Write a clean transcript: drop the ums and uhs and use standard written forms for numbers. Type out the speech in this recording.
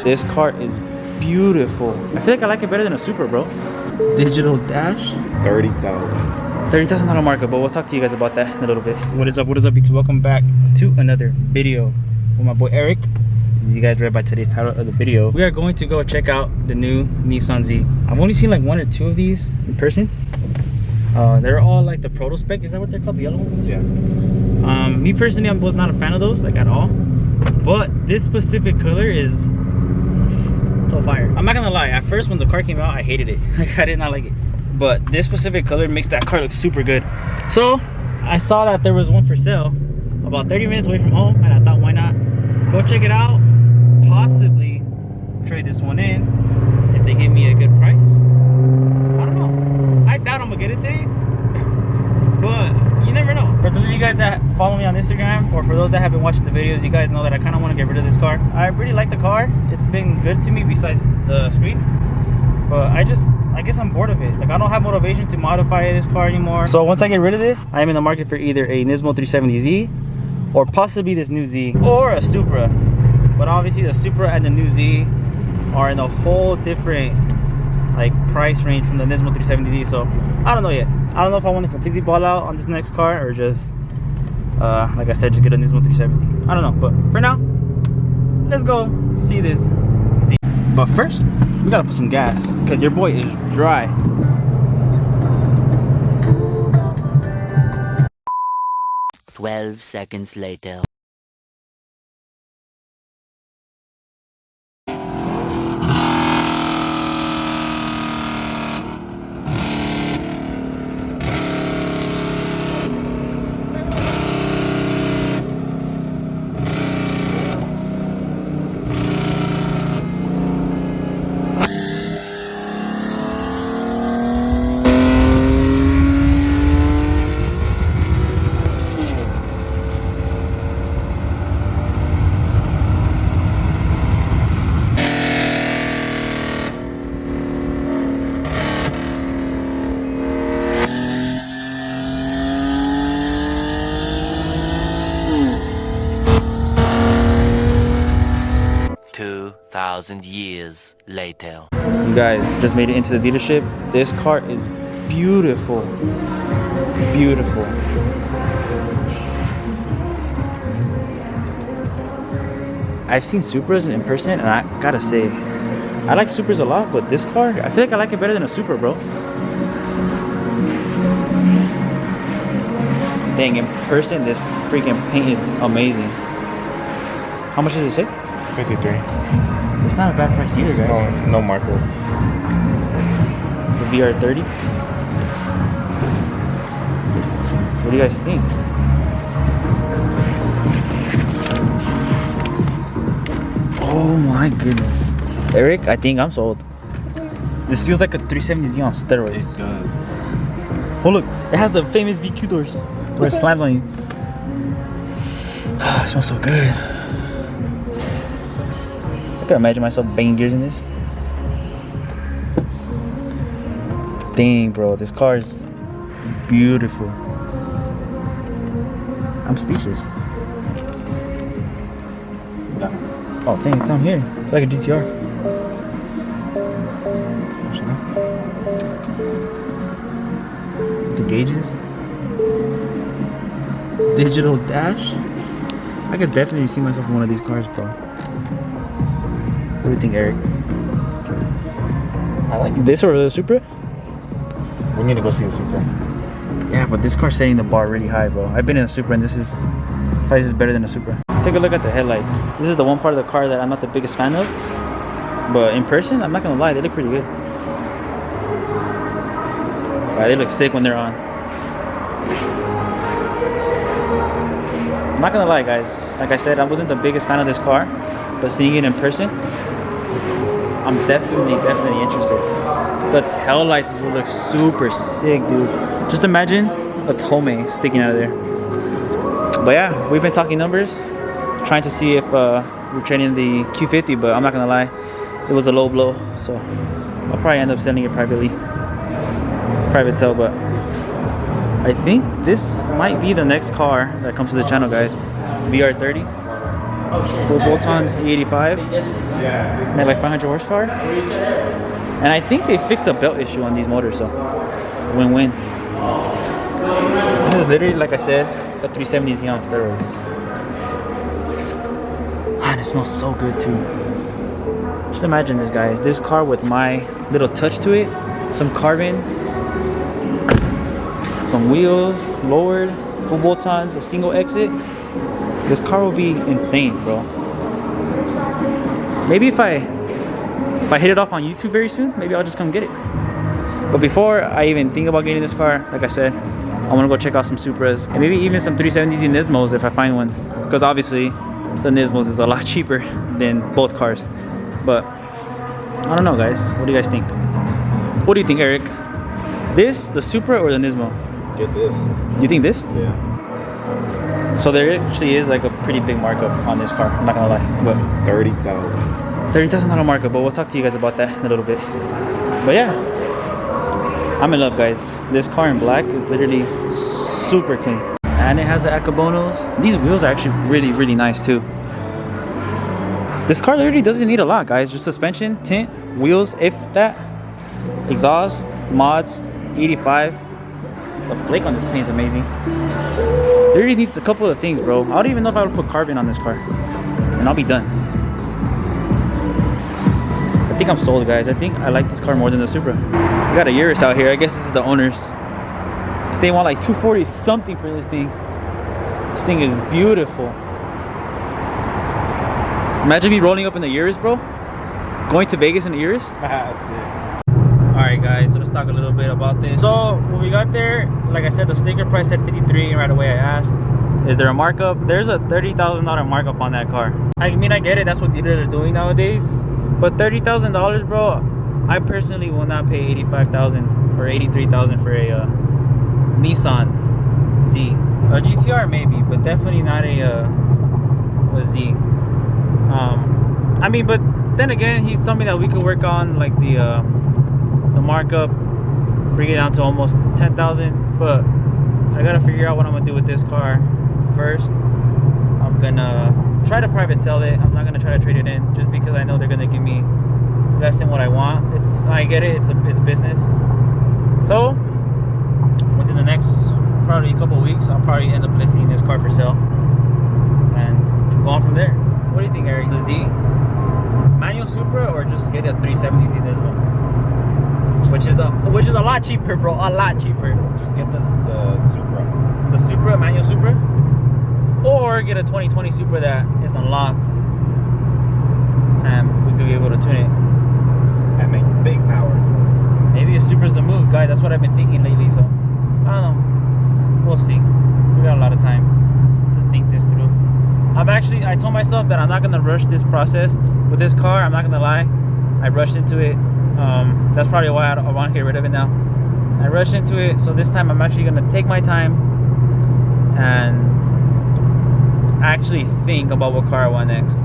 This car is beautiful. I feel like I like it better than a Supra, bro. Digital dash. 30,000. $30,000 market, but we'll talk to you guys about that in a little bit. What is up, YouTube? Welcome back to another video with my boy Eric. As you guys read by today's title of the video, we are going to go check out the new Nissan Z. I've only seen like one or two of these in person. They're all like the proto spec. Is that what they're called? The yellow ones? Yeah. Me personally, I was not a fan of those, like at all. But this specific color is so fire. I'm not gonna lie, at first when the car came out, I hated it. Like, I did not like it. But this specific color makes that car look super good. So I saw that there was one for sale about 30 minutes away from home, and I thought, why not go check it out, possibly trade this one in if they give me a good price. I don't know, I doubt I'm gonna get it today, but you never know. For those of you guys that follow me on Instagram, or for those that have been watching the videos, you guys know that I kind of want to get rid of this car. I really like the car. It's been good to me besides the screen, but I guess I'm bored of it. Like, I don't have motivation to modify this car anymore. So once I get rid of this, I am in the market for either a Nismo 370Z or possibly this new Z or a Supra. But obviously the Supra and the new Z are in a whole different like price range from the Nismo 370Z. So I don't know yet. I don't know if I want to completely ball out on this next car or just like I said, just get a Nismo 370. I don't know, but for now, let's go see this Z. But first, we gotta put some gas because your boy is dry. "12 seconds later." Years later. You guys just made it into the dealership. This car is beautiful. Beautiful. I've seen Supras in person, and I gotta say, I like Supras a lot, but this car, I feel like I like it better than a Supra, bro. Dang, in person, this freaking paint is amazing. How much does it say? 53. It's not a bad price either, guys. No marker. The VR30. What do you guys think? Oh my goodness. Eric, I think I'm sold. This feels like a 370Z on steroids. It does. Oh look, it has the famous VQ doors where it slams on you. Ah, it smells so good. I can imagine myself banging gears in this. Dang, bro, this car is beautiful. I'm speechless. Oh, dang, it's down here. It's like a GTR. The gauges. Digital dash. I could definitely see myself in one of these cars, bro. What do you think, Eric? I like this or the Supra? We need to go see the Supra. Yeah, but this car's setting the bar really high, bro. I've been in a Supra, and this is better than a Supra. Let's take a look at the headlights. This is the one part of the car that I'm not the biggest fan of, but in person, I'm not gonna lie, they look pretty good. Wow, they look sick when they're on. I'm not gonna lie, guys. Like I said, I wasn't the biggest fan of this car, but seeing it in person, I'm definitely interested. The tail lights will look super sick, dude. Just imagine a Tome sticking out of there. But yeah, we've been talking numbers, trying to see if we're trading the Q50, but I'm not gonna lie, it was a low blow, so I'll probably end up selling it privately, private sale. But I think this might be the next car that comes to the channel, guys. VR30. Full bolt-ons, E85. Yeah. And they have like 500 horsepower. And I think they fixed the belt issue on these motors, so win-win. This is literally, like I said, a 370Z on steroids. And it smells so good too. Just imagine this, guys. This car with my little touch to it, some carbon, some wheels lowered, full bolt-ons, a single exit. This car will be insane, bro. Maybe if I hit it off on YouTube very soon, maybe I'll just come get it. But before I even think about getting this car, like I said, I want to go check out some Supras and maybe even some 370Z Nismos if I find one. Because obviously the Nismos is a lot cheaper than both cars. But I don't know, guys. What do you guys think? What do you think, Eric? This, the Supra, or the Nismo? Get this. You think this? Yeah. So there actually is like a pretty big markup on this car. I'm not gonna lie. But $30,000. $30,000 markup. But we'll talk to you guys about that in a little bit. But yeah, I'm in love, guys. This car in black is literally super clean, and it has the Akabonos. These wheels are actually really, really nice too. This car literally doesn't need a lot, guys. Just suspension, tint, wheels, if that, exhaust, mods, 85. The flake on this paint is amazing. It really needs a couple of things, bro. I don't even know if I would put carbon on this car, and I'll be done. I think I'm sold, guys. I think I like this car more than the Supra. We got a Urus out here. I guess this is the owner's. They want like 240 something for this thing. This thing is beautiful. Imagine me rolling up in the Urus, bro. Going to Vegas in the Urus. Alright, guys, so let's talk a little bit about this. So when we got there, like I said, the sticker price said 53, and right away I asked, is there a markup? There's a $30,000 markup on that car. I mean, I get it, that's what dealers are doing nowadays. But $30,000, bro, I personally will not pay $85,000 or $83,000 for a Nissan Z. A GTR maybe, but definitely not a Z. I mean, but then again, he's something that we could work on, like the markup, bring it down to almost 10,000. But I gotta figure out what I'm gonna do with this car first. I'm gonna try to private sell it. I'm not gonna try to trade it in, just because I know they're gonna give me less than what I want. I get it. It's business. So within the next probably a couple of weeks, I'll probably end up listing this car for sale and go on from there. What do you think, Eric? The Z manual Supra, or just get a 370Z Nismo, which is a lot cheaper, bro. A lot cheaper. Just get the Supra. The Supra, manual Supra, or get a 2020 Supra that is unlocked, and we could be able to tune it And make big power. Maybe a Supra's the move, guys. That's what I've been thinking lately. So I don't know. We'll see. We got a lot of time to think this through. I told myself that I'm not gonna rush this process with this car. I'm not gonna lie. I rushed into it. That's probably why I want to get rid of it now. I rushed into it, so this time I'm actually gonna take my time and actually think about what car I want next.